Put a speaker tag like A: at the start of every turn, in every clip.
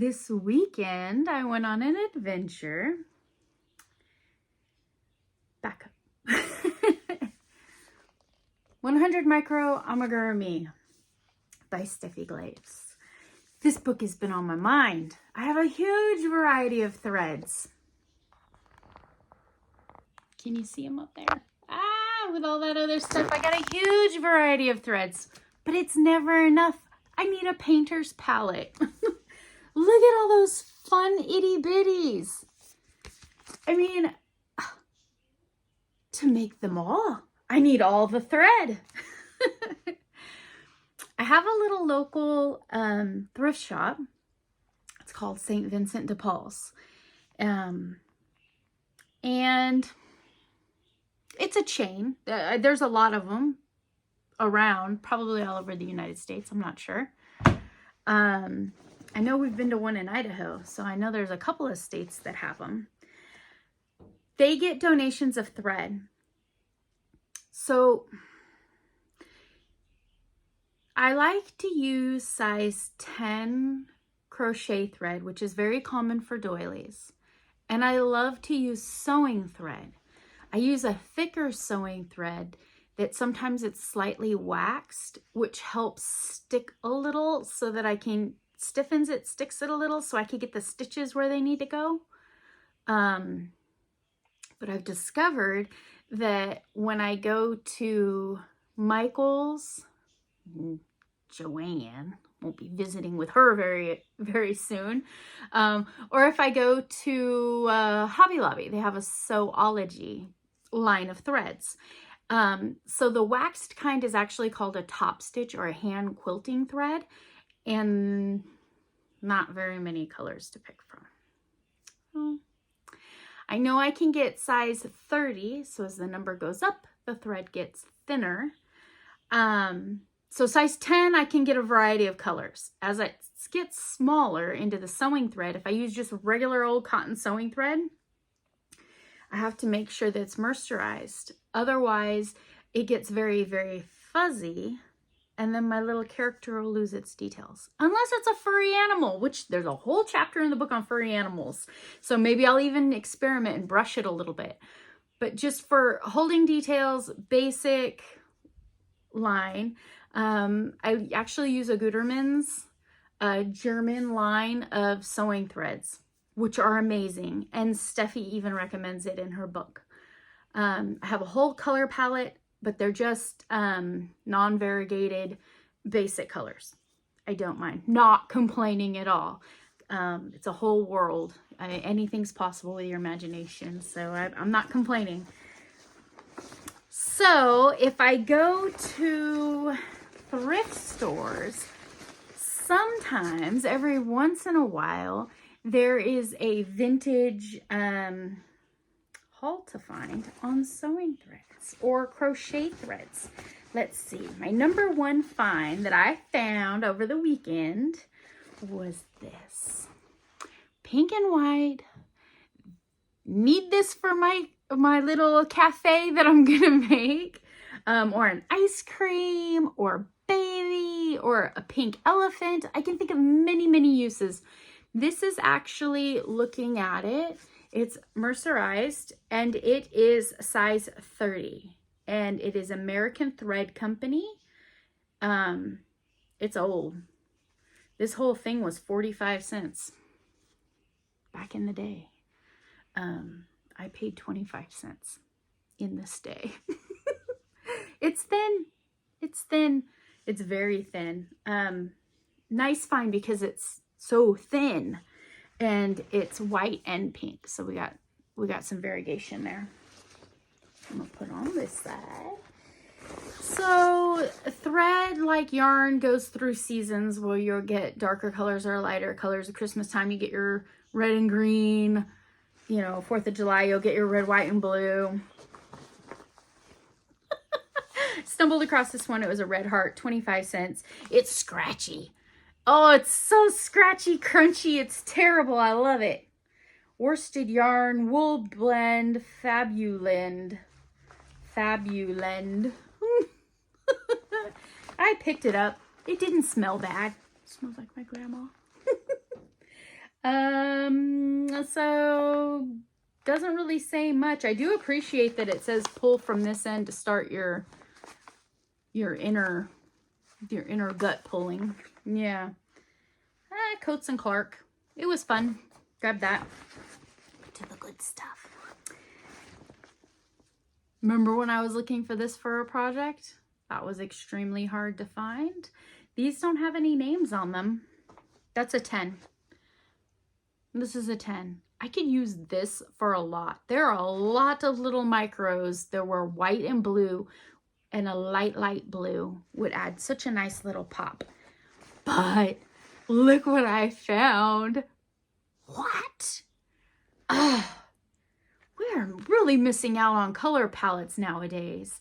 A: this weekend I went on an adventure. Back up. 100 Micro Amigurumi by Steffi Glaves. This book has been on my mind. I have a huge variety of threads. Can you see them up there? With all that other stuff, I got a huge variety of threads, but it's never enough. I need a painter's palette. Look at all those fun itty bitties. I mean, to make them all, I need all the thread. I have a little local thrift shop. It's called St. Vincent de Paul's. And it's a chain. There's a lot of them around, probably all over the United States. I'm not sure. I know we've been to one in Idaho, so I know there's a couple of states that have them. They get donations of thread. So I like to use size 10 crochet thread, which is very common for doilies. And I love to use sewing thread. I use a thicker sewing thread that sometimes it's slightly waxed, which helps stick a little so that I can, stiffens it, sticks it a little so I can get the stitches where they need to go. But I've discovered that when I go to Michael's, Joanne, won't be visiting with her very soon. Or if I go to Hobby Lobby, they have a Sewology line of threads. So the waxed kind is actually called a top stitch or a hand quilting thread, and not very many colors to pick from. I know I can get size 30, so as the number goes up, the thread gets thinner. So size 10, I can get a variety of colors. As it gets smaller into the sewing thread, if I use just regular old cotton sewing thread, I have to make sure that it's mercerized. Otherwise, it gets very, very fuzzy, and then my little character will lose its details. Unless it's a furry animal, which there's a whole chapter in the book on furry animals. So maybe I'll even experiment and brush it a little bit. But just for holding details, basic line, I actually use a Gutermann's German line of sewing threads, which are amazing. And Steffi even recommends it in her book. I have a whole color palette, but they're just non-variegated basic colors. I don't mind. Not complaining at all. It's a whole world. Anything's possible with your imagination. So I'm not complaining. So if I go to thrift stores, sometimes every once in a while, there is a vintage haul to find on sewing threads or crochet threads. Let's see. My number one find that I found over the weekend was this. Pink and white. Need this for my little cafe that I'm gonna make. Or an ice cream or baby or a pink elephant. I can think of many, many uses. This is actually, looking at it, it's mercerized and it is size 30 and it is American Thread Company. It's old. This whole thing was 45 cents back in the day. I paid 25 cents in this day. It's thin. It's thin. It's very thin. Nice find because it's so thin. And it's white and pink. So we got some variegation there. I'm gonna put on this side. So thread, like yarn, goes through seasons where you'll get darker colors or lighter colors. At Christmas time, you get your red and green. You know, 4th of July, you'll get your red, white, and blue. Stumbled across this one. It was a red heart, 25 cents. It's scratchy. Oh, it's so scratchy, crunchy. It's terrible. I love it. Worsted yarn, wool blend, Fabulend. I picked it up. It didn't smell bad. It smells like my grandma. So doesn't really say much. I do appreciate that it says pull from this end to start your inner gut pulling. Yeah. Coates and Clark. It was fun. Grab that. To the good stuff. Remember when I was looking for this for a project? That was extremely hard to find. These don't have any names on them. That's a 10. This is a 10. I could use this for a lot. There are a lot of little micros. There were white and blue, and a light blue would add such a nice little pop. But look what I found. What? We're really missing out on color palettes nowadays.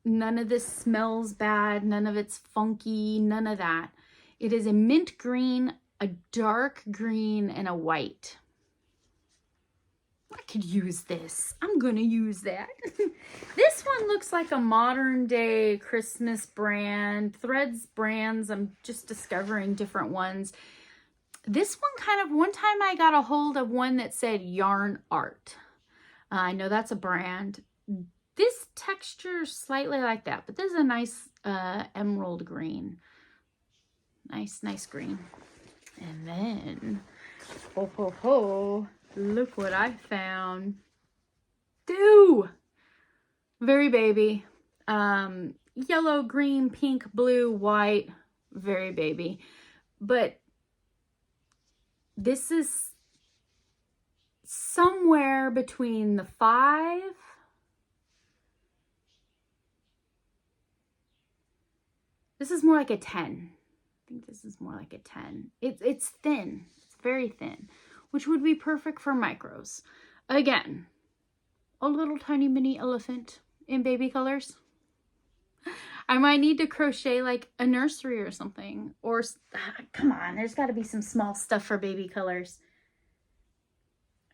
A: None of this smells bad. None of it's funky. None of that. It is a mint green, a dark green, and a white. I could use this. I'm gonna use that. This one looks like a modern day Christmas brand. Threads brands, I'm just discovering different ones. This one one time I got a hold of one that said Yarn Art. I know that's a brand. This texture is slightly like that, but this is a nice emerald green. Nice green. And then, look what I found. Very baby. Yellow, green, pink, blue, white. Very baby. But this is somewhere between the 5. This is more like a 10. I think this is more like a 10. It's thin. It's very thin, which would be perfect for micros. Again, a little tiny mini elephant in baby colors. I might need to crochet like a nursery or something. Or, come on, there's got to be some small stuff for baby colors.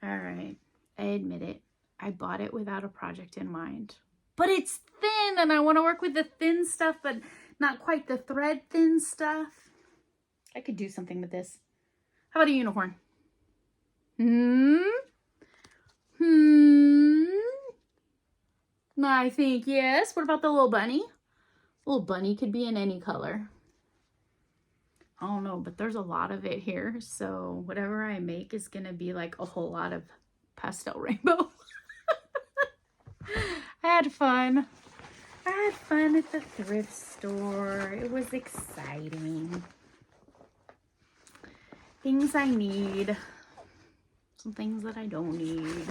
A: All right, I admit it. I bought it without a project in mind. But it's thin, and I want to work with the thin stuff, but not quite the thread thin stuff. I could do something with this. How about a unicorn? I think yes. What about the little bunny? Little bunny could be in any color. I don't know, but there's a lot of it here. So whatever I make is going to be like a whole lot of pastel rainbow. I had fun. I had fun at the thrift store. It was exciting. Things I need. Some things that I don't need.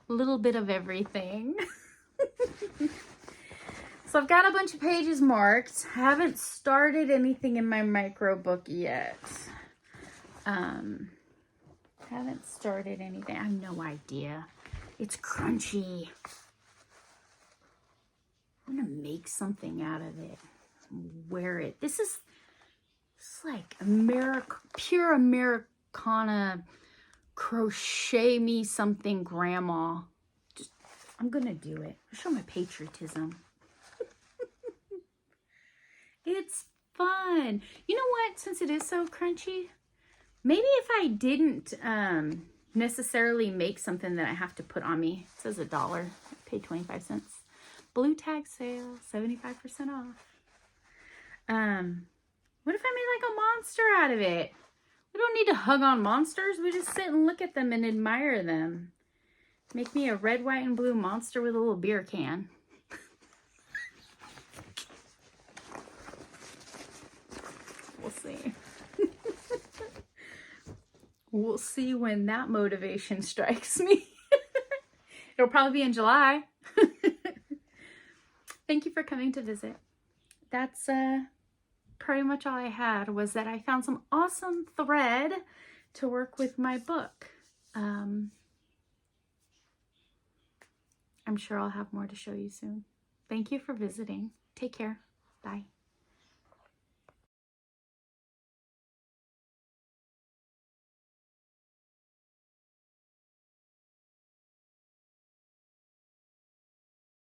A: A little bit of everything. So I've got a bunch of pages marked. Haven't started anything in my micro book yet. Haven't started anything. I have no idea. It's crunchy. I'm gonna make something out of it. Wear it. This is like pure Americana crochet me something grandma. I'm gonna do it. I'll show my patriotism. It's fun. You know what? Since it is so crunchy, maybe if I didn't necessarily make something that I have to put on me. It says $1. I paid 25 cents. Blue tag sale, 75% off. What if I made like a monster out of it? We don't need to hug on monsters. We just sit and look at them and admire them. Make me a red, white, and blue monster with a little beer can. We'll see. We'll see when that motivation strikes me. It'll probably be in July. Thank you for coming to visit. That's pretty much all I had, was that I found some awesome thread to work with my book. I'm sure I'll have more to show you soon. Thank you for visiting. Take care. Bye.